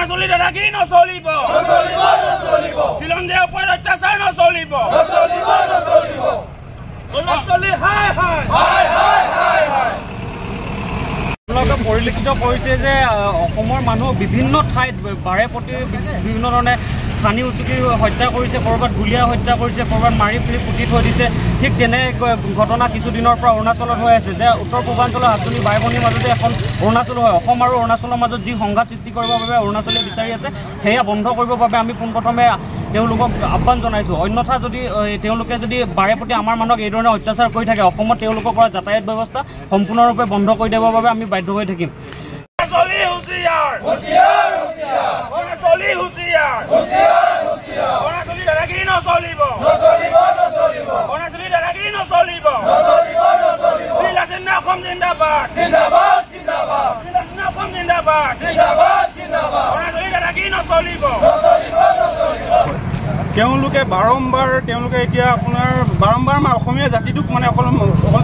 অৰুণাচলী দাদাগিৰি নচলিব খিলঞ্জীয়াৰ ওপৰত অত্যাচাৰ নচলিব অৰুণাচলী হাই হাই হাই হাই হাই হাই। আপোনালোকে পৰিলক্ষিত কৰিছে যে অসমৰ মানুহ বিভিন্ন ঠাইত বাৰে প্ৰতি বিভিন্ন ধৰণে খানি উচুকি হত্যা কৰিছে, ক'ৰবাত গুলীয়া হত্যা কৰিছে, ক'ৰবাত মাৰি পিনি পুতি থৈ দিছে। ঠিক তেনে ঘটনা কিছুদিনৰ পৰা অৰুণাচলত হৈ আছে যে উত্তৰ পূৰ্বাঞ্চলৰ হাতনি বাই ভনীৰ মাজতে এখন অৰুণাচল হয়। অসম আৰু অৰুণাচলৰ মাজত যি সংঘাত সৃষ্টি কৰিবৰ বাবে অৰুণাচলে বিচাৰি আছে সেয়া বন্ধ কৰিবৰ বাবে আমি পোনপ্ৰথমে তেওঁলোকক আহ্বান জনাইছোঁ। অন্যথা যদি তেওঁলোকে যদি বাৰে প্ৰতি আমাৰ মানুহক এই ধৰণে অত্যাচাৰ কৰি থাকে, অসমত তেওঁলোকৰ পৰা যাতায়াত ব্যৱস্থা সম্পূৰ্ণৰূপে বন্ধ কৰি দিবৰ বাবে আমি বাধ্য হৈ থাকিম। অৰুণাচলী দাদাগিৰি নচলিব অৰুণাচলী দাদাগিৰি নচলিব অসম জিন্দাবাদ অসম জিন্দাবাদ অৰুণাচলী দাদাগিৰি নচলিব। তেওঁলোকে বাৰম্বাৰ এতিয়া আপোনাৰ বাৰম্বাৰ আমাৰ অসমীয়া জাতিটোক মানে অকল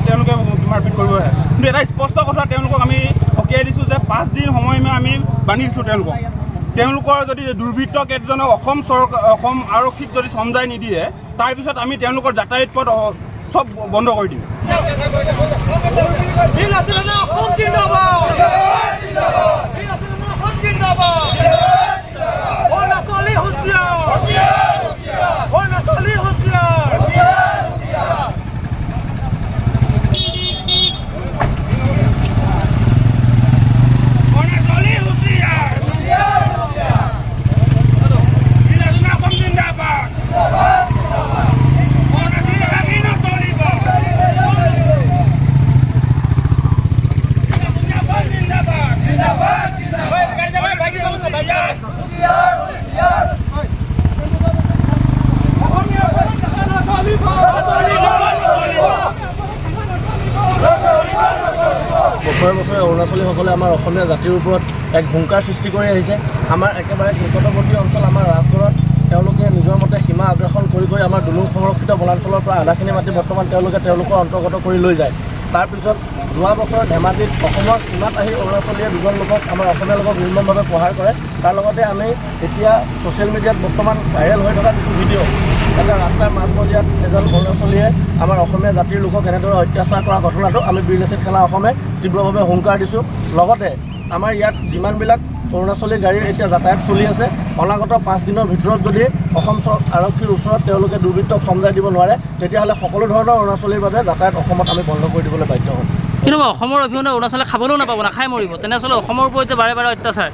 তেওঁলোকে মাৰপিট কৰিব আহে। কিন্তু এটা স্পষ্ট কথা তেওঁলোকক আমি সকীয়াই দিছোঁ যে 5 দিন সময় আমি বান্ধি দিছোঁ তেওঁলোকৰ যদি দুৰ্বৃত্ত কেইজনক অসম আৰক্ষীক যদি সমজাই নিদিয়ে তাৰপিছত আমি তেওঁলোকৰ যাতায়াত পথ চব বন্ধ কৰি দিম। বছৰে অৰুণাচলীসকলে আমাৰ অসমীয়া জাতিৰ ওপৰত এক হুংকাৰ সৃষ্টি কৰি আহিছে। আমাৰ একেবাৰে নিকটৱৰ্তী অঞ্চল আমাৰ ৰাজগড়ত তেওঁলোকে নিজৰ মতে সীমা আগ্ৰাসন কৰি আমাৰ দুলুং সংৰক্ষিত বনাঞ্চলৰ পৰা আধাখিনি মাটি বৰ্তমান তেওঁলোকৰ অন্তৰ্গত কৰি লৈ যায়। তাৰপিছত যোৱা বছৰ ধেমাজিত অসমৰ সীমাত আহি অৰুণাচলীয়ে দুজন লোকক আমাৰ অসমীয়া লোকক নিৰ্মমভাৱে প্ৰহাৰ কৰে। তাৰ লগতে আমি এতিয়া ছ'চিয়েল মিডিয়াত বৰ্তমান ভাইৰেল হৈ থকা যিটো ভিডিঅ' এটা ৰাস্তাৰ মাজমজিয়াত এজন অৰুণাচলীয়ে আমাৰ অসমীয়া জাতিৰ লোকক এনেদৰে অত্যাচাৰ কৰা ঘটনাটো আমি বীৰ লাচিত সেনা অসমে তীব্ৰভাৱে হুংকাৰ দিছোঁ। লগতে আমাৰ ইয়াত যিমানবিলাক অৰুণাচলী গাড়ীৰ এতিয়া যাতায়াত চলি আছে, অনাগত 5 দিনৰ ভিতৰত যদি অসম আৰক্ষীৰ ওচৰত তেওঁলোকে দুৰ্বৃত্তক সমজাই দিব নোৱাৰে তেতিয়াহ'লে সকলো ধৰণৰ অৰুণাচলীৰ বাবে যাতায়াত অসমত আমি বন্ধ কৰি দিবলৈ বাধ্য হ'ম। কিন্তু অসমৰ অবিহনে অৰুণাচলে খাবলৈও নাপাব, নাখাই মৰিব। তেনেস্থলত অসমৰ ওপৰত বাৰে বাৰে অত্যাচাৰ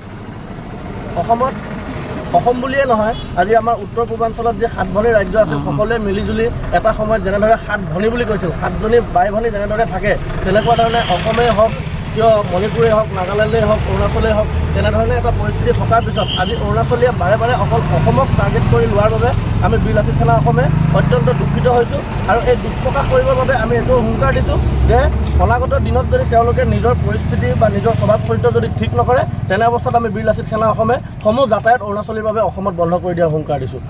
অসম বুলিয়ে নহয়, আজি আমাৰ উত্তৰ পূৰ্বাঞ্চলত যে 7 ভনী ৰাজ্য আছিল সকলোৱে মিলিজুলি এটা সময়ত যেনেদৰে 7 ভনী বুলি কৈছিল, 7জনী বাই ভনী যেনেদৰে থাকে তেনেকুৱা ধৰণে অসমেই হওক কিয় মণিপুৰেই হওক, নাগালেণ্ডেই হওক, অৰুণাচলেই হওক তেনেধৰণে এটা পৰিস্থিতি থকাৰ পিছত আজি অৰুণাচলীয়ে বাৰে বাৰে অকল অসমক টাৰ্গেট কৰি লোৱাৰ বাবে আমি বীৰ লাচিত সেনা অসমে অত্যন্ত দুঃখিত হৈছোঁ। আৰু এই দুখ প্ৰকাশ কৰিবৰ বাবে আমি এইটো হুংকাৰ দিছোঁ যে অনাগত দিনত যদি তেওঁলোকে নিজৰ পৰিস্থিতি বা নিজৰ স্বভাৱ চৰিত্ৰ যদি ঠিক নকৰে তেনে অৱস্থাত আমি বীৰ লাচিত সেনা অসমে সমূহ যাতায়াত অৰুণাচলীৰ বাবে অসমত বন্ধ কৰি দিয়াৰ হুংকাৰ দিছোঁ।